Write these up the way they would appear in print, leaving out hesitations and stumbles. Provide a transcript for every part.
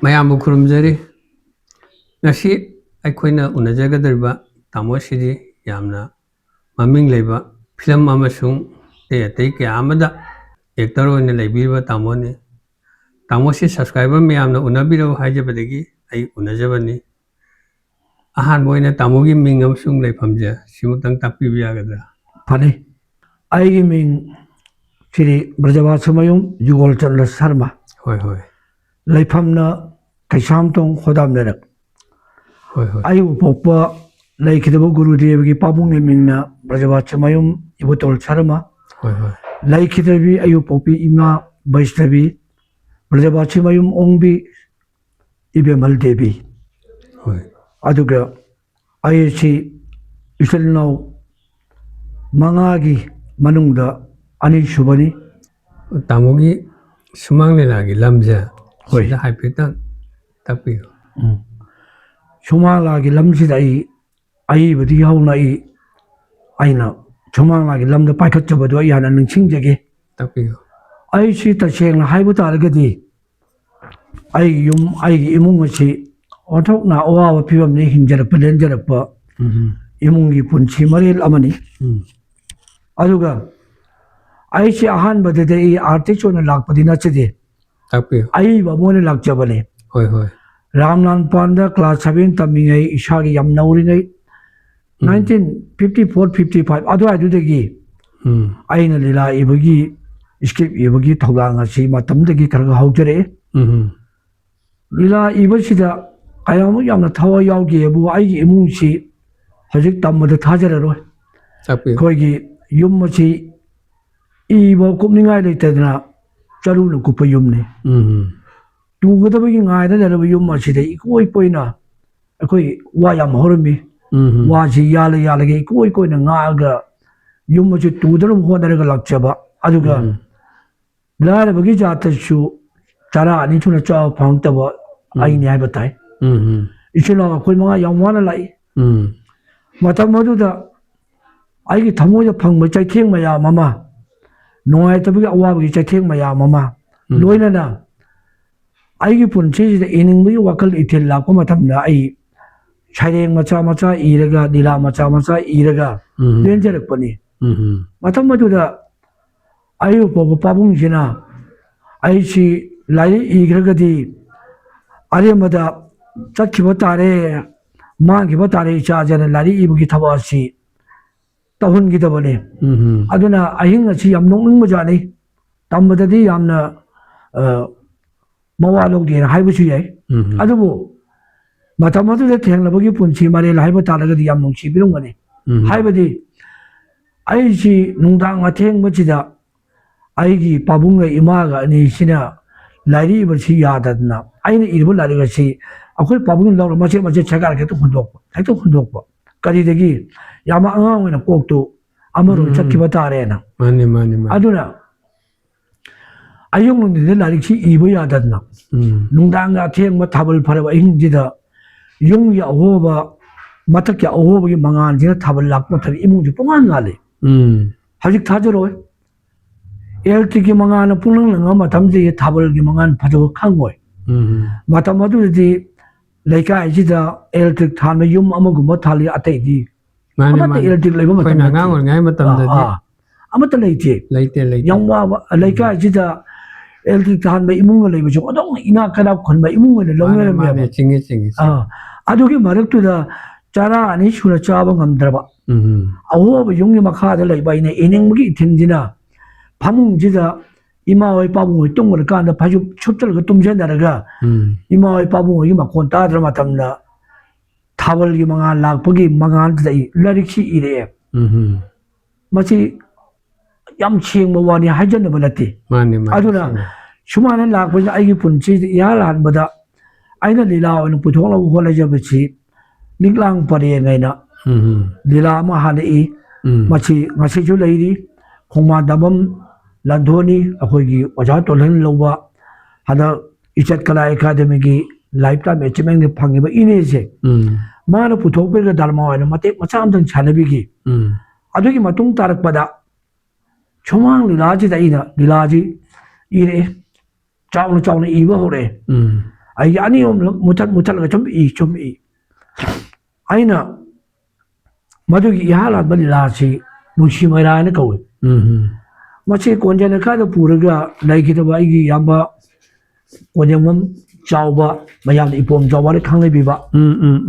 ꯃꯌꯥꯝꯕꯨ ꯈꯨꯔꯨꯝꯖꯔꯤ ꯉꯁꯤ ꯑꯩꯈꯣꯏꯅ ꯎꯅꯖꯒꯗꯧꯔꯤꯕ ꯇꯥꯃꯣꯁꯤꯗꯤ ꯌꯥꯝꯅ ꯃꯃꯤꯡ ꯂꯩꯕ ꯐꯤꯂꯝ ꯑꯃꯁꯨꯡ ꯑꯇꯩ ꯀꯌꯥ ꯑꯃꯗ ꯑꯦꯛꯇꯔ ꯑꯣꯏꯅ ꯂꯩꯕꯤꯔꯤꯕ ꯇꯥꯃꯣꯅꯤ ꯇꯥꯃꯣꯁꯤ ꯁꯕꯁꯀ꯭ꯔꯥꯏꯕꯔ ꯃꯌꯥꯝꯅ ꯎꯅꯕꯤꯔꯧ ꯍꯥꯏꯖꯕꯗꯒꯤ ꯑꯩ ꯎꯅꯖꯕꯅꯤ ꯑꯍꯥꯟꯕ ꯑꯣꯏꯅ ꯇꯥꯃꯣꯒꯤ ꯃꯤꯡ ꯑꯃꯁꯨꯡ ꯂꯩꯐꯝꯁꯦ ꯁꯤꯃꯇꯪ ꯇꯥꯛꯄꯤꯕ ꯌꯥꯒꯗ꯭ꯔꯥ? ꯐꯅꯤ ꯑꯩꯒꯤ ꯃꯤꯡ ꯁ꯭ꯔꯤ ꯕ꯭ꯔꯖꯕꯥꯁꯃꯌꯨꯝ ꯖꯨꯒꯣꯜꯆꯟꯗ꯭ꯔ ꯁꯔꯃ ꯍꯣꯏ ꯍꯣꯏ ꯂꯩꯐꯝꯅ ꯀꯩꯁꯥꯝꯊꯣꯡ ꯈꯣꯗꯥꯝ ꯂꯩꯔꯛ ꯍꯣꯏ ꯍꯣꯏ ꯑꯩꯕꯨ ꯄꯣꯛꯄ ꯂꯩꯈꯤꯗꯕ ꯒꯨꯔꯨꯗꯦꯕꯒꯤ ꯄꯥꯕꯨꯡꯒꯤ ꯃꯤꯡꯅ ꯕ꯭ꯔꯖꯕꯥꯁꯃꯌꯨꯝ ꯏꯕꯣꯇꯣꯜ ꯁꯔꯃ ꯍꯣꯏ ꯍꯣꯏ ꯂꯩꯈꯤꯗ꯭ꯔꯕꯤ ꯑꯩꯕꯨ ꯄꯣꯛꯄꯤ ꯏꯃꯥ ꯕꯩꯁꯅꯕꯤ ꯕ꯭ꯔꯖꯕꯥꯁꯃꯌꯨꯝ ꯑꯣꯡꯕꯤ ꯏꯕꯦꯝꯍꯜ ꯗꯦꯕꯤ ꯍꯣꯏ ꯑꯗꯨꯒ ꯑꯩꯁꯤ ꯏꯆꯤꯜ ꯏꯅꯥꯎ ꯃꯉꯥꯒꯤ ꯃꯅꯨꯡꯗ ꯑꯅꯤꯁꯨꯕꯅꯤ ꯇꯥꯃꯣꯒꯤ ꯁꯨꯃꯥꯡ ꯂꯤꯂꯥꯒꯤ ꯂꯝꯁꯦ ꯍꯣꯏ ꯁꯤꯗ ꯍꯥꯏꯐꯦꯠꯇꯪ ꯇꯥꯛꯄꯤꯌꯨ꯫ ꯁꯨꯃꯥꯡꯂꯥꯒꯤ ꯂꯝꯁꯤꯗ ꯑꯏꯕꯗꯤ ꯍꯧꯅ ꯑꯩꯅ ꯁꯨꯃꯥꯡꯂꯥꯒꯤ ꯂꯝꯗ ꯄꯥꯏꯈꯠꯆꯕꯗꯣ ꯑꯩ ꯍꯥꯟꯅ ꯅꯤꯡꯁꯤꯡꯖꯒꯦ꯫ ꯇꯥꯛꯄꯤꯌꯨ꯫ ꯑꯩꯁꯤ ꯇꯁꯦꯡꯅ ꯍꯥꯏꯕ ꯇꯥꯔꯒꯗꯤ ꯑꯩꯒꯤ ꯌꯨꯝ ꯑꯩꯒꯤ ꯏꯃꯨꯡ ꯑꯁꯤ ꯑꯣꯟꯊꯣꯛꯅ ꯑꯋꯥꯕ ꯐꯤꯕꯝꯗ ꯍꯤꯡꯖꯔꯛꯄ ꯂꯦꯟꯖꯔꯛꯄ ꯏꯃꯨꯡꯒꯤ ꯄꯨꯟꯁꯤ ꯃꯔꯦꯜ ꯑꯃꯅꯤ꯫ ꯑꯗꯨꯒ ꯑꯩꯁꯤ ꯑꯍꯥꯟꯕꯗꯗꯤ ꯑꯩ ꯑꯥꯔꯇꯤꯁ ꯑꯣꯏꯅ ꯂꯥꯛꯄꯗꯤ ꯅꯠꯆꯗꯦ꯫ ꯇꯥꯛꯄꯤꯌꯨ꯫ ꯑꯏꯕ ꯑꯃ ꯑꯣꯏꯅ ꯂꯥꯛꯆꯕꯅꯤ꯫ ꯍꯣꯏ ꯍꯣꯏ꯫ ꯔꯥꯝꯂꯥꯟꯄꯥꯟꯗ ꯀ꯭ꯂꯥꯁ 7 ꯇꯝꯃꯤꯉꯩ ꯏꯁꯥꯒꯤ ꯌꯥꯝ ꯅꯧꯔꯤꯉꯩ 1954-55 ꯑꯗꯨꯋꯥꯏꯗꯨꯗꯒꯤ ꯑꯩꯅ ꯂꯤꯂꯥ ꯏꯕꯒꯤ ꯁ꯭ꯀ꯭ꯔꯤꯞ ꯏꯕꯒꯤ ꯊꯧꯗꯥꯡ ꯑꯁꯤ ꯃꯇꯝꯗꯒꯤ ꯈꯔ ꯍꯧꯖꯔꯛꯑꯦ꯫ ꯂꯤꯂꯥ ꯏꯕꯁꯤꯗ ꯀꯌꯥꯃꯨꯛ ꯌꯥꯝꯅ ꯊꯋꯥꯏ ꯌꯥꯎꯈꯤꯕꯨ ꯑꯩꯒꯤ ꯏꯃꯨꯡꯁꯤ ꯍꯧꯖꯤꯛ ꯇꯝꯕꯗ ꯊꯥꯖꯔꯔꯣꯏ꯫ ꯑꯩꯈꯣꯏꯒꯤ ꯌꯨꯝ ꯑꯁꯤ ꯏꯕ ꯀꯨꯞꯅꯤꯡꯉꯥꯏ ꯂꯩꯇꯗꯅ ꯆꯔꯨꯅ ꯀꯨꯞꯄ ꯌꯨꯝꯅꯤ꯫ ꯇꯨꯒꯗꯕꯒꯤ ꯉꯥꯏꯗ ꯂꯩꯔꯕ ꯌꯨꯝ ꯑꯁꯤꯗ ꯏꯀꯣꯏ ꯀꯣꯏꯅ ꯑꯩꯈꯣꯏ ꯋꯥ ꯌꯥꯝ ꯍꯧꯔꯝꯃꯤ꯫ ꯋꯥꯁꯤ ꯌꯥꯜꯂꯒ ꯏꯀꯣꯏ ꯀꯣꯏꯅ ꯉꯥꯛꯑꯒ ꯌꯨꯝ ꯑꯁꯤ ꯇꯨꯗꯅꯕ ꯍꯣꯠꯅꯔꯒ ꯂꯥꯛꯆꯕ ꯑꯗꯨꯒ ꯂꯥꯏꯔꯕꯒꯤ ꯖꯥꯠꯇꯁꯨ ꯆꯔꯥ ꯑꯅꯤ ꯊꯨꯅ ꯆꯥꯕ ꯐꯪꯉꯛꯇꯕ ꯑꯩꯅꯤ ꯍꯥꯏꯕ ꯇꯥꯏ꯫ ꯏꯆꯤꯜ ꯏꯅꯥꯎ ꯑꯩꯈꯣꯏ 5 ꯌꯥꯝ ꯋꯥꯅ ꯂꯥꯛꯏ꯫ ꯃꯇꯝ ꯑꯗꯨꯗ ꯑꯩꯒꯤ ꯊꯃꯣꯏꯗ ꯐꯪꯕ ꯆꯩꯊꯦꯡ ꯃꯌꯥꯝ ꯑꯃ ꯅꯨꯡꯉꯥꯏꯇꯕꯒꯤ ꯑꯋꯥꯕꯒꯤ ꯆꯩꯊꯦꯡ ꯃꯌꯥꯝ ꯑꯃ ꯂꯣꯏꯅꯅ ꯑꯩꯒꯤ ꯄꯨꯟꯁꯤꯁꯤꯗ ꯏꯅꯤꯡꯕꯒꯤ ꯋꯥꯈꯜ ꯏꯊꯤꯜ ꯂꯥꯛꯄ ꯃꯇꯝꯗ ꯑꯩ ꯁꯩꯔꯦꯡ ꯃꯆꯥ ꯃꯆꯥ ꯏꯔꯒ ꯂꯤꯂꯥ ꯃꯆꯥ ꯃꯆꯥ ꯏꯔꯒ ꯂꯦꯟꯖꯔꯛꯄꯅꯤ꯫ ꯃꯇꯝ ꯑꯗꯨꯗ ꯑꯩꯕꯨ ꯄꯣꯛꯄ ꯄꯥꯕꯨꯡꯁꯤꯅ ꯑꯩꯁꯤ ꯂꯥꯏꯔꯤꯛ ꯏꯈ꯭ꯔꯒꯗꯤ ꯑꯔꯦꯝꯕꯗ ꯆꯠꯈꯤꯕ ꯇꯥꯔꯦ ꯃꯥꯡꯈꯤꯕ ꯇꯥꯔꯦ ꯏꯆꯥꯁꯤꯅ ꯂꯥꯏꯔꯤꯛ ꯏꯕꯒꯤ ꯊꯕꯛ ꯑꯁꯤ ꯇꯧꯍꯟꯈꯤꯗꯕꯅꯤ꯫ ꯑꯗꯨꯅ ꯑꯍꯤꯡ ꯑꯁꯤ ꯌꯥꯝ ꯅꯣꯛꯅꯤꯡꯕꯖꯥꯠꯅꯤ꯫ ꯇꯝꯕꯗꯗꯤ ꯌꯥꯝꯅ ꯃꯋꯥ ꯂꯧꯗꯦꯅ ꯍꯥꯏꯕꯁꯨ ꯌꯥꯏ꯫ ꯑꯗꯨꯕꯨ ꯃꯇꯝ ꯑꯗꯨꯗ ꯊꯦꯡꯅꯕꯒꯤ ꯄꯨꯟꯁꯤ ꯃꯔꯦꯜ ꯍꯥꯏꯕ ꯇꯥꯔꯒꯗꯤ ꯌꯥꯝ ꯅꯨꯡꯁꯤꯕꯤꯔꯝꯒꯅꯤ꯫ ꯍꯥꯏꯕꯗꯤ ꯑꯩꯁꯤ ꯅꯨꯡꯗꯥꯡ ꯑꯊꯦꯡꯕꯁꯤꯗ ꯑꯩꯒꯤ ꯄꯥꯕꯨꯡꯒ ꯏꯃꯥꯒ ꯑꯅꯤꯁꯤꯅ ꯂꯥꯏꯔꯤꯛ ꯏꯕꯁꯤ ꯌꯥꯗꯗꯅ ꯑꯩꯅ ꯏꯔꯤꯕ ꯂꯥꯏꯔꯤꯛ ꯑꯁꯤ ꯑꯩꯈꯣꯏ ꯄꯥꯕꯨꯡꯅ ꯂꯧꯔ ꯃꯆꯦꯠ ꯃꯆꯦꯠ ꯁꯦꯒꯥꯏꯔꯒ ꯍꯦꯛꯇ ꯍꯨꯟꯗꯣꯛꯄ ꯀꯔꯤꯗꯒꯤ ꯌꯥꯝ ꯑꯉꯥꯡ ꯑꯣꯏꯅ ꯀꯣꯛꯇꯨ ꯑꯃꯔꯣꯝ ꯆꯠꯈꯤꯕ ꯇꯥꯔꯦꯅ꯫ ꯑꯗꯨꯅ ꯑꯌꯨꯛ ꯅꯨꯡꯊꯤꯟꯗ ꯂꯥꯏꯔꯤꯛꯁꯤ ꯏꯕ ꯌꯥꯗꯗꯅ ꯅꯨꯡꯗꯥꯡꯒ ꯑꯊꯦꯡꯕ ꯊꯥꯕꯜ ꯐꯔꯕ ꯑꯍꯤꯡꯁꯤꯗ ꯌꯨꯝꯒꯤ ꯑꯍꯣꯕ ꯃꯊꯛꯀꯤ ꯑꯍꯣꯕꯒꯤ ꯃꯉꯥꯜꯁꯤꯅ ꯊꯥꯕꯜ ꯂꯥꯛꯄ ꯃꯇꯝꯗ ꯏꯃꯨꯡꯁꯤ ꯄꯨꯡꯉꯥꯟ ꯉꯥꯜꯂꯤ꯫ ꯍꯧꯖꯤꯛ ꯊꯥꯖꯔꯣꯏ ꯑꯦꯂꯦꯛꯇ꯭ꯔꯤꯛꯀꯤ ꯃꯉꯥꯜꯅ ꯄꯨꯡꯂꯪ ꯂꯪꯉꯕ ꯃꯇꯝꯗꯒꯤ ꯊꯥꯕꯜꯒꯤ ꯃꯉꯥꯜ ꯐꯖꯕ ꯈꯪꯉꯣꯏ꯫ ꯃꯇꯝ ꯑꯗꯨꯗꯗꯤ ꯂꯩꯀꯥꯏꯁꯤꯗ ꯑꯦꯂꯦꯛꯇ꯭ꯔꯤꯛ ꯊꯥꯟꯕ ꯌꯨꯝ ꯑꯃꯒꯨꯝꯕ ꯊꯥꯜꯂꯤ ꯑꯇꯩꯗꯤ ꯑꯃꯠꯇ ꯑꯦꯂꯦꯛꯇ꯭ꯔꯤꯛ ꯂꯩꯕ ꯃꯇꯝ ꯑꯉꯥꯡ ꯑꯣꯏꯔꯤꯉꯩ ꯃꯇꯝꯗꯗꯤ ꯑꯃꯠꯇ ꯂꯩꯇꯦ꯫ ꯌꯥꯝ ꯋꯥꯕ ꯂꯩꯀꯥꯏꯁꯤꯗ ꯑꯦꯂꯦꯛꯇ꯭ꯔꯤꯛ ꯊꯥꯟꯕ ꯏꯃꯨꯡꯒ ꯂꯩꯕꯁꯨ ꯑꯗꯨꯝ ꯏꯅꯥꯛ ꯀꯩꯔꯥꯛ ꯈꯨꯟꯕ ꯏꯃꯨꯡ ꯑꯣꯏꯅ ꯂꯧꯅꯔꯝꯃꯦꯕ꯫ ꯑꯗꯨꯒꯤ ꯃꯔꯛꯇꯨꯗ ꯆꯔꯥ 2 ꯁꯨꯅ ꯆꯥꯕ ꯉꯝꯗ꯭ꯔꯕ ꯑꯍꯣꯕ ꯌꯨꯝꯒꯤ ꯃꯈꯥꯗ ꯂꯩꯕ ꯑꯩꯅ ꯏꯅꯤꯡꯕꯒꯤ ꯏꯊꯤꯟꯁꯤꯅ ꯐꯃꯨꯡꯁꯤꯗ ꯏꯃꯥ ꯍꯣꯏ ꯄꯥꯕꯨꯡ ꯍꯣꯏ ꯇꯨꯝꯈ꯭ꯔꯀꯥꯟꯗ ꯐꯩꯖꯨꯞ ꯁꯨꯞꯆꯜꯂꯒ ꯇꯨꯝꯖꯟꯅꯔꯒ ꯏꯃꯥ ꯍꯣꯏ ꯄꯥꯕꯨꯡ ꯍꯣꯏꯒꯤ ꯃꯈꯣꯟ ꯇꯥꯗ꯭ꯔ ꯃꯇꯝꯗ ꯊꯥꯕꯜꯒꯤ ꯃꯉꯥꯜ ꯂꯥꯛꯄꯒꯤ ꯃꯉꯥꯜꯗꯨꯗ ꯑꯩ ꯂꯥꯏꯔꯤꯛꯁꯤ ꯏꯔꯛꯑꯦ꯫ ꯃꯁꯤ ꯌꯥꯝ ꯁꯦꯡꯕ ꯋꯥꯅꯤ ꯍꯥꯏꯖꯟꯅꯕ ꯅꯠꯇꯦ꯫ ꯑꯗꯨꯅ ꯁꯨꯃꯥꯏꯅ ꯂꯥꯛꯄꯁꯤꯗ ꯑꯩꯒꯤ ꯄꯨꯟꯁꯤꯗ ꯏꯍꯥꯟ ꯍꯥꯟꯕꯗ ꯑꯩꯅ ꯂꯤꯂꯥ ꯑꯣꯏꯅ ꯄꯨꯊꯣꯛꯅꯕ ꯍꯣꯠꯅꯖꯕꯁꯤ ꯂꯤꯛꯂꯥꯡ ꯄꯔꯦꯡ ꯍꯥꯏꯅ ꯂꯤꯂꯥ ꯑꯃ ꯍꯥꯟꯅꯏ ꯃꯁꯤ ꯉꯁꯤꯁꯨ ꯂꯩꯔꯤ꯫ ꯈꯣꯡꯃꯥꯟꯗꯝꯕꯝ ꯂꯟꯊꯣꯏꯅꯤ ꯑꯩꯈꯣꯏꯒꯤ ꯑꯣꯖꯥ ꯇꯣꯜꯍꯟ ꯂꯧꯕ ꯍꯟꯗꯛ ꯏꯖꯠ ꯀꯂꯥ ꯑꯦꯀꯥꯗꯃꯤꯒꯤ ꯂꯥꯏꯐꯇꯥꯏꯝ ꯑꯦꯆꯤꯞꯃꯦꯟꯒꯤ ꯐꯪꯉꯤꯕ ꯏꯅꯦꯁꯦ ꯃꯥꯅ ꯄꯨꯊꯣꯛꯄꯤꯔꯒ ꯗꯔꯃꯥ ꯑꯣꯏꯅ ꯃꯇꯦꯛ ꯃꯆꯥ ꯑꯃꯇꯪ ꯁꯥꯟꯅꯕꯤꯈꯤ꯫ ꯑꯗꯨꯒꯤ ꯃꯇꯨꯡ ꯇꯥꯔꯛꯄꯗ ꯁꯨꯃꯥꯡ ꯂꯤꯂꯥꯁꯤꯗ ꯑꯩꯅ ꯂꯤꯂꯥꯁꯤ ꯏꯔꯛꯑꯦ ꯆꯥꯎꯅ ꯏꯕ ꯍꯧꯔꯛꯑꯦ꯫ ai ani om mutat ga chom i aina madu gi hala ban la chi nushi mara ne kawe machi konjana ka da puraga lai ki da ba gi yamba konjamam chawba mayam ipom chawba le khangai bi ba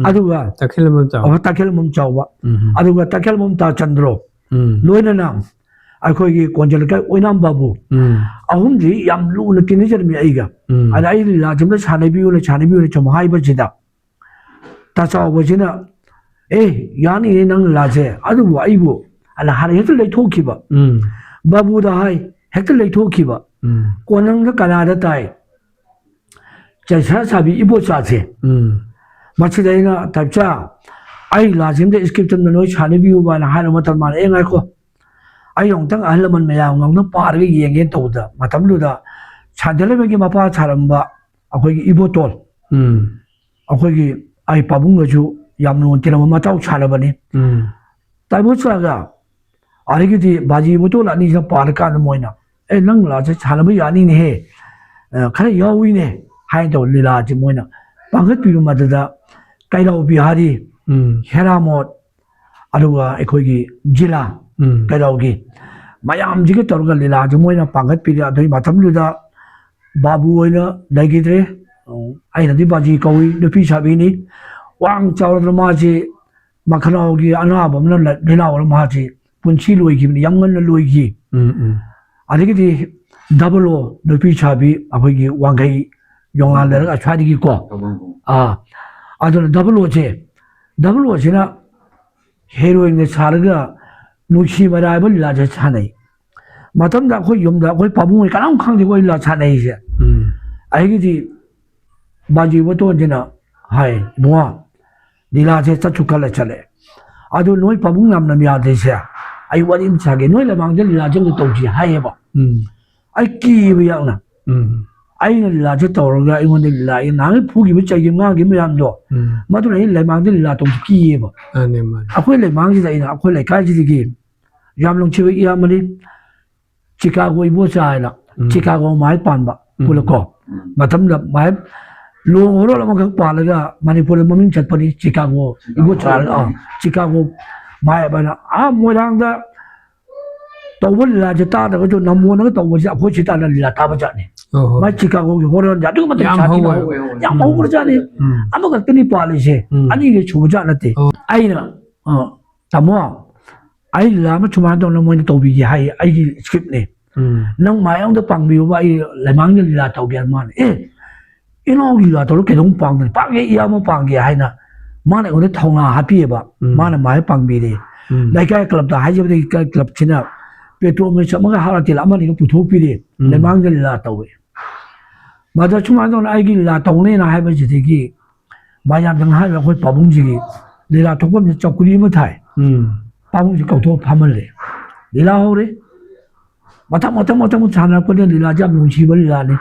aduga takhilamam chaw takhelmum chawba aduga takhelmum ta chandro loina nam akhoi gi konjana ka oinam babu ahum ji yam lu na tin jer mi aiga ana ai la jam la chane bi le chom hai ba jida ta chawba jina yani nang la je adu ai bu ala har hekta lai thoki ba babu da hai hekta lai thoki ba konang da kala da tai cha sabi ibo cha che machi dai na tapcha ai la jim de script na noi chane bi ba na har ma tal ma ngai ko ai yong tang ahla man ma yang ngong na par ge yeng gen to da matam lu da chandele be gi ma pa charam ba akhoi gi ibo tol akhoi gi ai pabung ga ju yam no tiram ma tau chala ba ni tai bo cha ga ari gi di baji ibo tol ani ja par ka na moina nang la cha chala ba ya ni ne he khare yaw wi ne hai do lila ji moina pangat pi ma da kai lau bi hari heramot aduga akhoi gi jila kai lau gi mayam ji ge tor ga lila ji moina pangat pi da doi matam lu da babu oina dai gi tre ai na di baji kawi de pi cha bi ni wang chaw da ma ji makhanau gi ana bam na lila wa ma ji punchi loi gi ni yam ngan na loi gi ari gi di double de pi cha bi akhoi gi wang gai yong la le ga chwa di gi ko adu double je na heroin ne char ga nushi mara ba la ja chanai matam da khoi yom da khoi pabu ka nam khang di khoi la chanai je ai gi di baji wo to jina hai noa dila je cha chu kala chale adu noi pabu nam na mya de se ai wa dim cha ge noi la mang de la jeng de to ji hai ba ai ki bi yang na ai na la je to ga ai won de la ai na phu gi bi cha gi ma gi ma yam do ma to nei lai mang de la to ki ye ba ane ma akhoi lai mang ji dai na akhoi lai ka ji di gi yam long chi bi ya ma ni chicago ibo cha la chicago mai pan ba pula ko matam da mai lo ro la ma ka pa la ga manipur ma min chat pa ni chicago ibo cha la chicago mai ba na mo dang da to bo la je ta da ko jo nam mo na to bo ja akhoi chi ta la la ta ba ja ni mai chicago gi horon ja du ma ta cha ti ya mo ko ja ni ama ka tini pa le je ani ge chu ja na te ai na ta mo ai la ma chu ma do na mo ni to bi ji hai ai gi script ne nang mai ang da pang bi ba ai lai mang ni la to bian ma ne ino gi la to lo ke dong pang ni pa ge ya mo pang ge hai na ma ne ko de thong na ha pi ba ma na mai pang bi de lai ka club da hai je de club china petrol me chama ga ha ti la ma ni ko pu tho pi de lai mang ni la to we ma da chu ma do na ai gi la to ne na hai ba ji de gi ma yam dang hai ba ko pa bung ji gi le la thok ba mi chok ku ri ma thai pa bung ji kau tho pha ma le le la ho re 마탕 자나 거는 리라자 뭉치벌 라네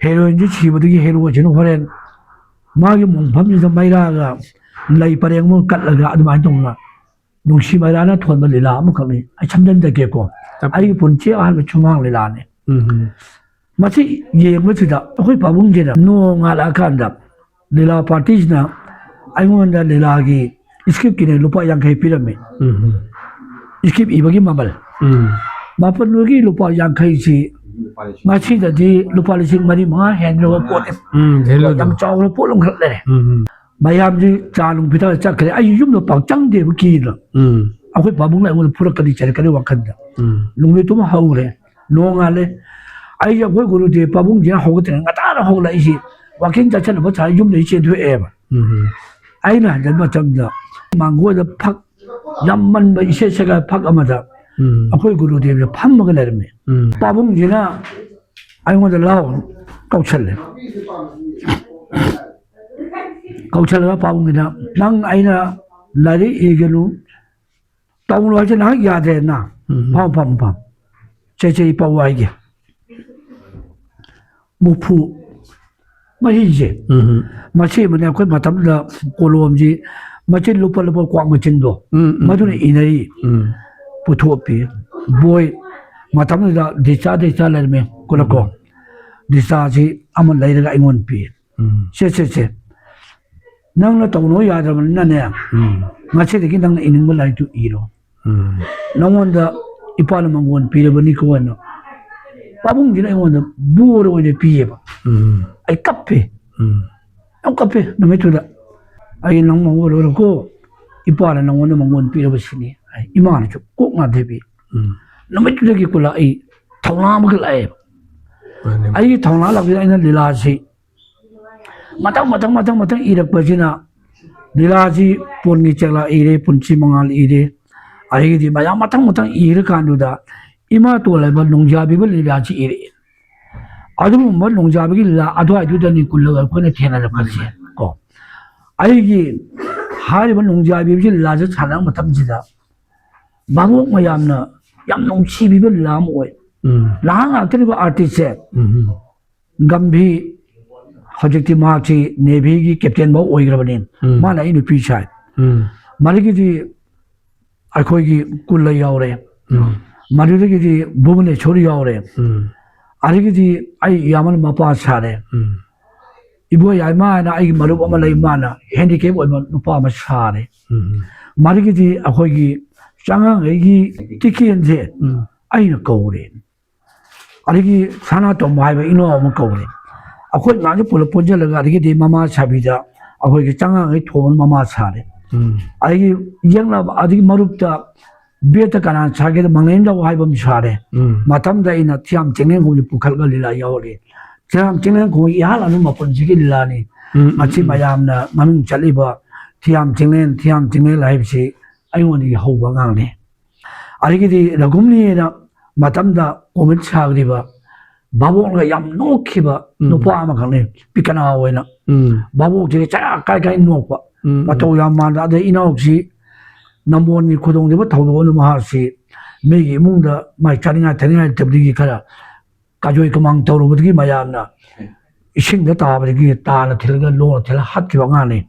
헤로인 지 치버기 헤로 저는 호렌 마기 몽팜지 마이라가 lai pareng mo kat laga adumai tongna nungsi mairana thon ma lila mo khani ai chamden de ke ko ai pun che a ha chumang lila ne ma chi ye mo chi da khoi pa bung je da no nga la kan da lila parties na ai mo da lila gi skip ki ne lupa yang khai pyramid skip ibagi mabal ma pan no gi lupa yang khai chi ma chi da di lupa li sing mari ma hen ro pot yang chaw ro pot long khat le mayam ji cha lung pita cha kare ai yum no pang chang de bu ki la akhoi ba bung lai mo pura ka di chare ka wa khan da lung le to ma hau re no nga le ai ya goi guru de pa bung je ho ga nga ta ra ho la i wa king cha chen ba cha yum le che thwe e ba ai na jan ma chang da mang go da phak yam man ba i se se ga phak ama da akhoi guru de pham ma ga le me pa bung je na ai mo da lao kau chal le kau chal ba pa bung na nang ai na la ri e ge lu tong lo che na ya de na pham che che pa wa ge mu phu ma hi je ma che ma ne ko ma tam da ko lom ji ma che lu pa kwa ma chen do ma tu ne i nei pu tho pi boy ma tam da de cha la me ko la ko de sa ji am lai da ai ngon pi 세 nang na tawno ya da na ne nga che de nang ining mo lai tu iro nang wanda ipala mangon pire bani ko no babung jina wanda buro de piye ba ai kappe am kappe no metu da ai nang mo ro ko ipala nang wanda mangon pire ba sini ai imana chu ko nga de bi no metu de ki kula ai thawna ma lai ai thawna la bi ai na lila si matang irak bajina dilaji pungi cela ire punci mangal ire ai di bayang matang ire kandu da ima to le ba nongjabi ba le yaji ire adu mo nongjabi gi la adu adu da ni kullu ko ne thena da pharse ko ai gi hari ba nongjabi gi la ja chana matam ji da babu mayam na yam nongchi bi ba la mo la nga ke ba artist gambi Hazrati माची navy की captain बहु ओइग्रबने माना इन पीछा मारी की अखोई की कुल यावरे मारी की बुमने छोरी यावरे आरी की आई यामन मपा छारे इबो यामा ना आई मरुप अमा लई माना हैंडीकैप ओइ नुपा मा छारे मारी की अखोई की चांगा की टिकिन जे आई न कौरे आरी की साना तो माइबे इनो अम कौरे अखोई मांगे पुल पुंजे लगा अदिगे दे मामा छाबिदा अखोई के चांगा गई थोबन मामा छारे अदिगे यंगला अदिगे मरुपता बेत कना छागे मंगेन दा हाइबम छारे मतम दा इन थियाम चेंगे को पुखल ग लीला यावरे थियाम चेंगे को याल अनु मपन जिगे लीला नि मछि मयामना ममिंग चलिबा थियाम चेंगे लाइबसि आइवनि हौबा गांने अदिगे दे रगुमनि ना मतम दा ओमित छागरिबा बाबोंगा याम नोखिबा नुपा अमा खने पिकना होइना बाबों जे चा काय नोपा मतो याम मानदा दे इनोक्सि नम्बोन नि खुदोंग देबा थौदो नु महासि मेगी मुंगदा माइ चानिङा थानिङा तबदिगी खरा काजोय कमांग तौरुबदगी मयामना इसिंग दा ताबदगी ताना थिलगा लो थिल हातखिबा गाने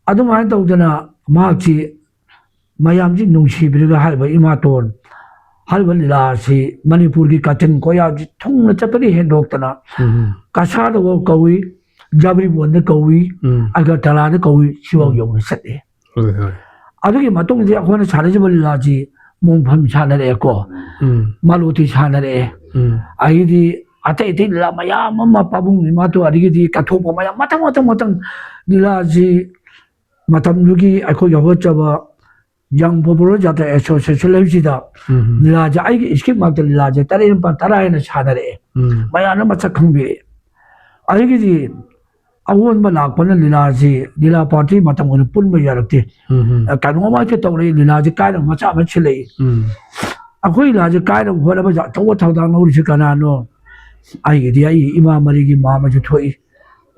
अदुमाय तौदना माची मयाम जी नुंगसि बिरगा हाइबा इमातोन हलबन लासी मणिपुर की कचन को या थोंग चपरी है डॉक्टरना कसाद वो कौई जबरी बोंद कौई अगर तलाद कौई शिवा यों सते अदुगी मतों जे अखोने छाने जबल लाजी मोंफम छाने रे को मालुती छाने रे आइदी अते इते ला मया मम्मा पाबुंग निमा तो अदिगी दी कथोप मया मतंग दिलाजी मतम दुगी अखो यहो चबा Young Popular Jata Association Levida, Lilaja, I skip Martin Lilaja, Tarin Pantara and Chadare, Mayana Machakambi. I get it. I won't Malakon Lilaji, Lila Party, Matamon Pulmayarati, a Kanoma Tori, Lilaja kind of Machama Chile. A quite large kind of whatever Tawatan Uricanano. I get the Ima Marigi Mama Jutoi.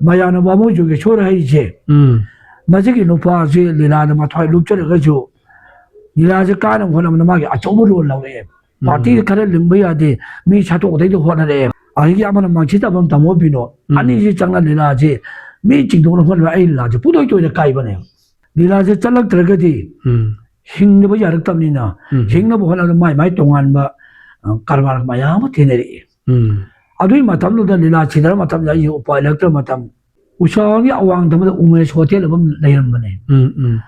Mayana Bamu, you get sure I say. Majiki no Pazi, Lilana Matoi Lucha. Nilaja kind of one of the market, a total love him. Party current Limbia de me chateau de Honore. I am a machita from Tamobino, and easy Changa Nilaje, meeting don't know what I large, put it to the Kaibane. Nilaja Chalak Tragedy, Hing the Yaramina, Hing of one of the my Tonganba, Karma Mayama Teneri. I do Matam the Nilachina Matam, you Electro Matam. Usha awang the Umesh Hotel of Layman.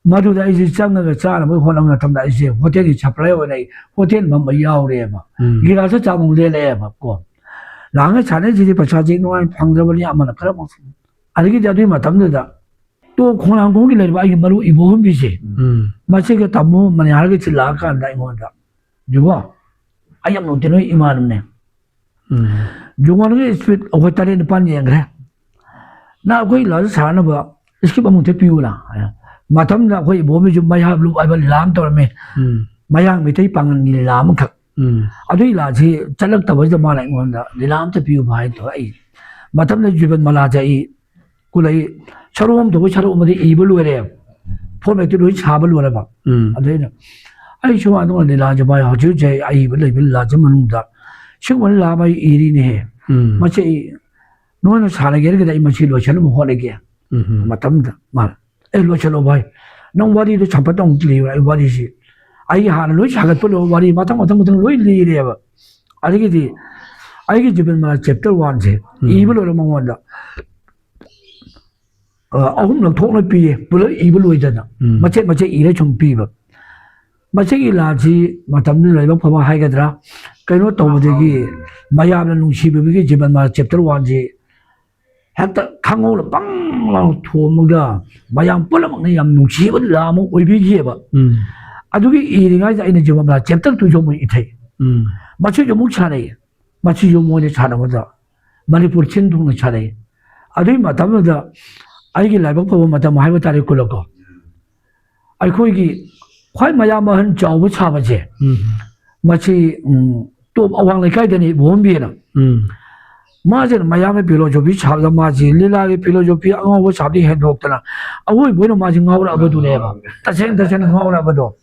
Madu da is Changa Chana, Honam Tam is a hotel is Chaplay, hotel Mamba Yaurema. Girasa Tamu Leva, go. Langa Chana is the Pachaji, no one Pangabali Amanakaram. I get that Matamda. To Konango, by Maru Ibo Bishi. Machika Tamu, Maniargit Laka and Diamonda. You are. I am not no Iman. You want to speak of what I in the Panyangra. Now we lost Hanaba, skip a Montepula. Matam na koi bomi jum maya blue I will lam to me. Mayang mitay pang ni lam kak. Adu ila ji chalak tawaj the malay wanda ni lam te piu bhai to ai. Matam na juban malaja I kulai charom to charom madi ibulu ere. For me to do chabal wala ba. Adu ai shwa no ni la jaba ha ju jai ai bil bil la jaman da. Shwan la bai iri ne. Machi no na sala ger ga dai machi lo chan mo hole ge. Matam da mal. Chalo by nobody the champatong clear. What is it? I had a look at Polo, what he matam really ever. I get you my chapter 1 say, evil or among wonder. ahum thokna pi pula ibu loidana mache ire chung pi ba mache gi la ji matam ni laiba phama hai gadra kaino tawdegi mayam na nungsi bi gi jiban ma chapter 1 ji hakta khangol bang la thomuga mayam pulam ne yam nungsi ba la mo oi bi gi ba adugi iringa ja ina jiban ma chapter 2 jo mo ithai mache jo mu chane mache jo mo ne chana ma da manipur chin dung na chane adui matam da 아이기 라이브 보면 뭐 하고 다리 굴러고 아이고 이게快 마야마 한 저거 차바지 마치 또 어왕을 가야 되니 원비나 마전 마야마 필로소피 차가 마지 릴라의 필로소피 아고 차비 해독더라 아고 뭐는 마지 나오라 아버도래가 다생 나오라 아버도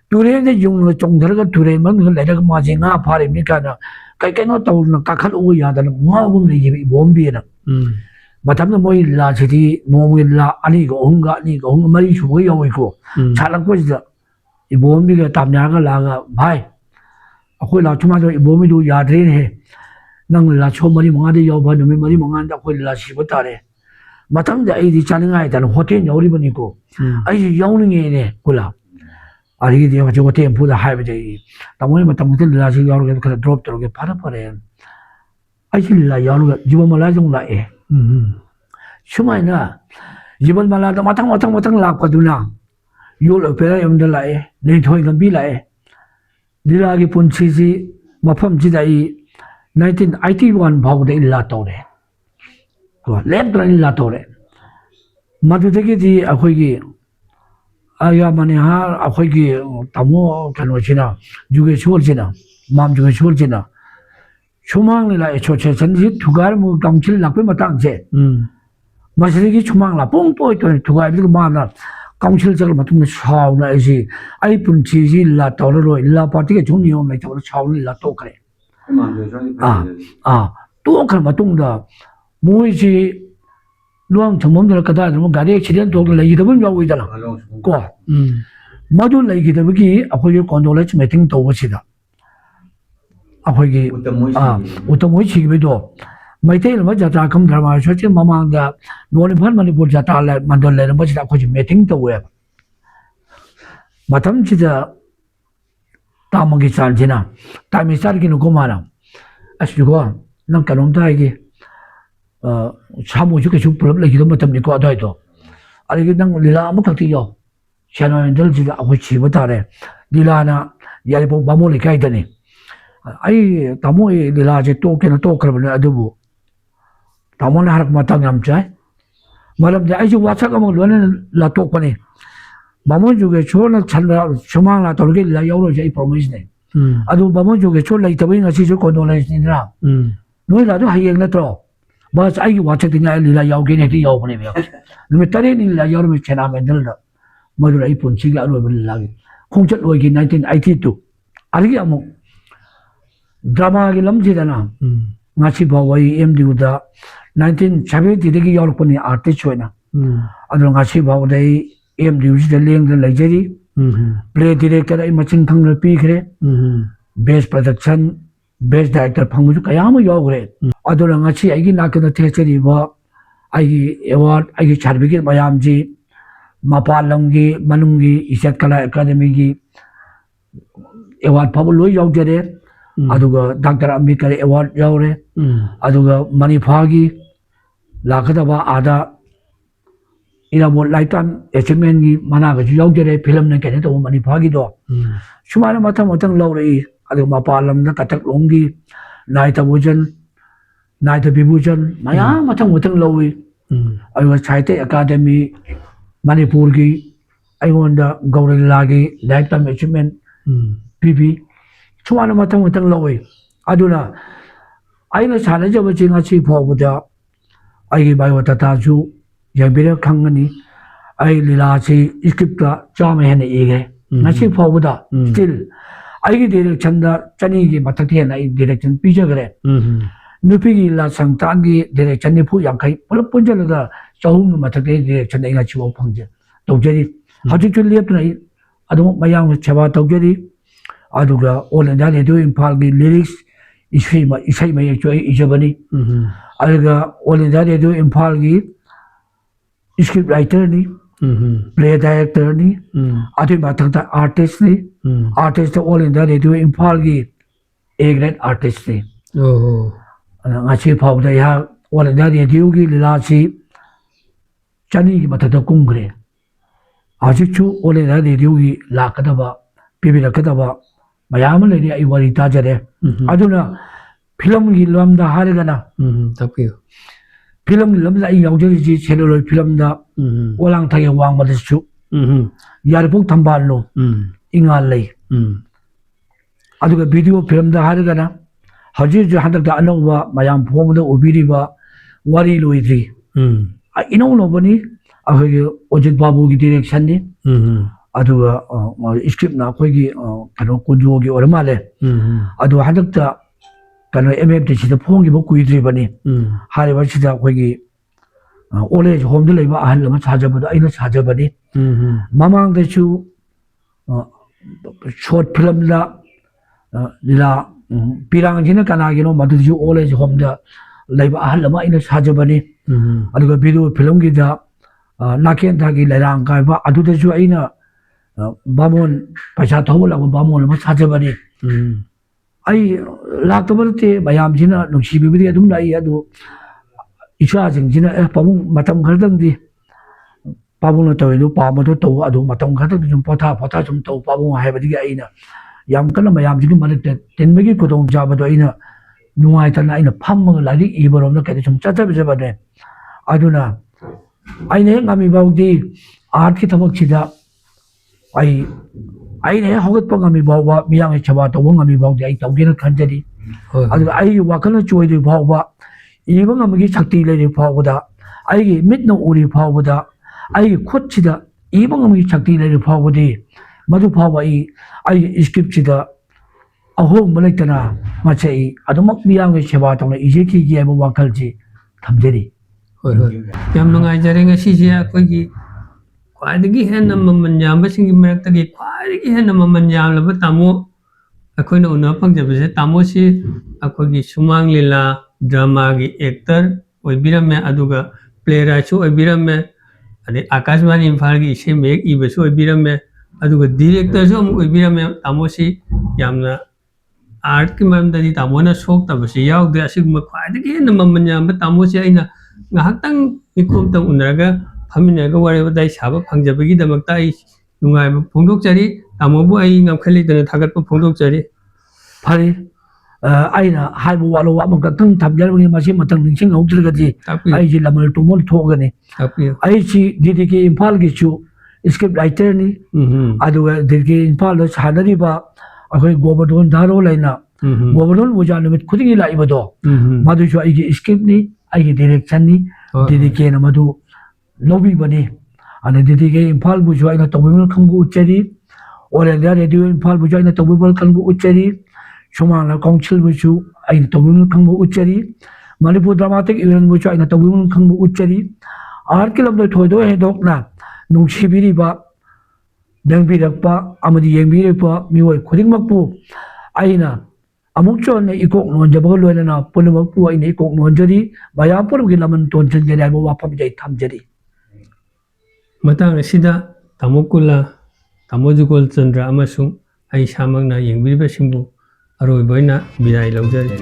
두레는 용을 정들가 두레만 내가 마지 나 파리니까나 kaikeno tawna kakhat u ya da ngawum ni 원비나 마담도 뭐이 라지디 노무일라 아니고 온가 아니고 온 말이 주고 여고 잘한 거지다 이 몸비가 담냐가 라가 바이 아코이 라 주마도 이 몸이도 야드레네 낭라 초머리 몽아데 여바 놈이 머리 몽한다 아코이 라 시부터래 마담도 아이디 자능아이다는 호텔 여리버니고 아이 영능이네 콜라 아리게 되어 저거 템포다 하이베데 담모이 마담도 라지 여러게 그래 드롭 들어게 파라파래 아이실라 여러가 지범말라 좀 라에 shumaina jibal mala da matang lak paduna yol opera yamda lae nei thoi gambi lae dila gi punchi ji mafam ji dai 1981 bhaw de la tore ko lep dran la tore madu de gi akhoi gi aya mane ha akhoi gi tamo kano china juge chol china mam juge chol china shumang la choche chanji thugar mu kamchil lakpe matang je 마시기 추망라 뽕뽀이 또 두가 이거 마나 강실적을 맡으면 사우나 이지 아이폰 지질라 떨어로 일라 파티가 좋니요 매 저로 사우일라 또 그래 또 그러면 동다 뭐이지 루앙 정범들 거다 뭐 가리 치련 도를 레이더분 하고 있잖아 고 마도 레이더기 아코이 건도를 미팅 또 오시다 아코이 우த்த모이 지기도 마이테일 맞아 감 드라마 쇼치 마마다 노니 반만이 보자 달라 만들래 뭐지다 거기 미팅 또 왜. 마탐 진짜 다먹이 살지나 다미 살기는 고마나. 아시고 난 그런다 이게 참고 죽게 죽불 레기도 못합니 거다이도. 아니 그냥 릴라 아무 같이요. 샤노인들 지가 아고 치부터래. 릴라나 야리보 마모리 가이더니 아이 다모이 릴라지 또 걔는 또 그러면 아두부 담원에 하락 마땅히 암자 말하면 아이지 와차가 뭐 너는 라토코니 마몬 쪽에 초나 찬라 초망라 돌게 라 여러 제 프로미스네 아도 마몬 쪽에 초라 이타보인 같이 저 건도라시니라 너희라도 하이행나 또 맞아 아이 와차드냐 리라 야오게네 티 야오보네 며 너무 따레니 라 여러면 제나면 들다 뭐들 아이폰 지가 알고 빌라기 공적 로이기 1982 알기 아무 드라마기 lâm 지잖아 ngachi bawai MDU다 1970dagi yorpani artist choina adro ngachi bawdai MDU ji leng de lejeri play director ai machin thang pi khre best production best director phangmu kayam yogre adro ngachi ai gi nakna thecheri ba ai award ai certificate mayam ji mapalamgi manungi isat kala academy gi award phabu loi yogre aduga Dr. Ambedkar award yaure aduga manipagi lakadaba ada ina mo lifetime achievement gi managa yaujere film ne kene to manipagi do sumana matham laure adu mapalam da katak longi naita bibujan maya matham laure ayu chaite academy manipur gi ayonda gaurilla gi lifetime achievement pp chuana matang lawi aduna aina chana jaba jinga chi phawda ai bai wata ta ju yabira khangani ai lila chi script ta chama hene ege na chi phawda still ai gi direction da chani gi mathakhe na direction pija gare nupi gi la sangtan gi direction ni phu yang kai pulap punjal ga chahum mathakhe direction ai ga chi wo phangje tawjeri haju chu lep na adu mayang chaba tawjeri aduga all India Radio Impal gi lyrics isai mai choi ijabani aduga all India Radio Impal gi script राइटरनी play डायरेक्टरनी अदुई मथक्ता आर्टिस्टनी artist all India radio Imphal की A grade आर्टिस्टनी ngasi phawda ya all india radio gi lilasi chani gi mathata kungre ajichu all india radio gi lakadaba pibilakadaba mayam le ai wari ta jare aduna film gi lamda harigana tapiyo film gi lamda ai yaujari ji chelolo film da olang thai wang ma desu yarpuk thambal lo ingal lei aduga video film da harigana हजिर हंदक अनौब मयाम फोंद उबीरीब वारी लोइद्री इनौ नौबनी अखोगी अजित बाबू की direction नि अदुगा script ना अखोगी कनो कुंजोगी ओरमाले अदु हंदक कनो MFT सिदा फोंगी बो कुइद्री बनी हारिबा सिदा अखोगी ओलेज होम दे लेबा अहल लमा साजबदो आइना साजबनी ममांग देचु शॉर्ट फिल्म ला पिरांगजिना कनागिनो मदुजु ओलेज होम द लेबा अहल लमा इन साजबनी अदुगा वीडियो फिल्म की दा नाकेन थागी लैरांग कायबा अदुदजु आइना बामोन पैसा थोबला बामोन लमा साजबनी आई लाक्तबरते मयाम जिना नुसिबिबि अदुम लाई अदु इचा जिंजिना पामुं मतम खरदंदी पामुं तवेलु पामदो तो अदु मतम खरदं जुम पथा जुम तो पामुं हायबदि आइना याम कल मयाम जिग मरक तेनबगी खुदों जाबदो आइना नुआइतना आइना फम्मग लारि इबरोम न कदे सुम चचबजबने अदुना आइने ngami बाउदी आर्ट की थबक सिदा आइने हगत प ngami बाउबा मियांग छबा तो ngami बाउदी आइ तौगेन खंजरी अदु आइ वाकन चोइदि बाउबा इबं ngami शक्ति लेरि बाउबदा आइगी मिटनो उरि बाउबदा आइगी खुद सिदा इबं ngami शक्ति लेरि बाउबदी मधु फाव आई स्क्रिप्ट सिदा अहोंब लेतना मचै अदुमक मियांग सेवा तौना इजे की गे बो वाखल जी थमजरी होय होय याम नुंगाइजरे ngasi je akoigi khwaidagi henna mamman yamba singi maraktagi khwaidagi henna mamman yamlaba tamo akoina una pangjabase tamo si akoigi sumang lila drama gi actor oibirame aduga playwright su oibirame ade akashwani imphal gi ise mek ibesu oibirame अदुगा director जो ओइबिरमे तामोसी यामना art की मरमदि तामोना सोक तबसे याउदे असिगुम ख्वाइदगी हेन्ना ममन याम तामोसी आइना ngahakang mikom tang unraga phaminaga waribadai saba phangjabagi damakta ai nungai phongdokjari tamobu ai ngamkhali dana thagatpa phongdokjari phari aina haibu walo wa maka tang thabjarani masi matang ningsing hokjragadi ai ji lamal tumol thogani ai chi DDK Imphal gi chu script writer नि अदुगा दिल्ली इम्फाल सानरिबा अखोय गोबरधन धारो लाइना गोबरधन बुजा निमित खुदिंगी लाइबदो मदुसु आइगे script नि आइगे direction नि DDK न मदु lobby बने अने DDK Imphal बुजु आइना तोबिमल खंगु उच्चरी all India radio Imphal बुजु आइना तोबिमल खंगु उच्चरी सुमांग काउंसिल बुजु आइना तोबिमल खंगु उच्चरी मणिपुर ड्रामाटिक इवेंट बुजु आइना तोबिमल खंगु उच्चरी आर्ट के लमदो थोयदो हेदोकना नुसिबिरिबा दंबिरकपा अमदि येंबिरपा मिवय खुदिंगमकपु आइना अमुकचोन इकोक नोंजबग लोयना पुनमकपु आइना इकोक नोंजरी मयापुरगी लमन तोनचन जराबो वाफम जै थमजरी matang asida tamokula tamojugol chandra amasung ai samangna yengbiriba singbu aroi boina birai laujari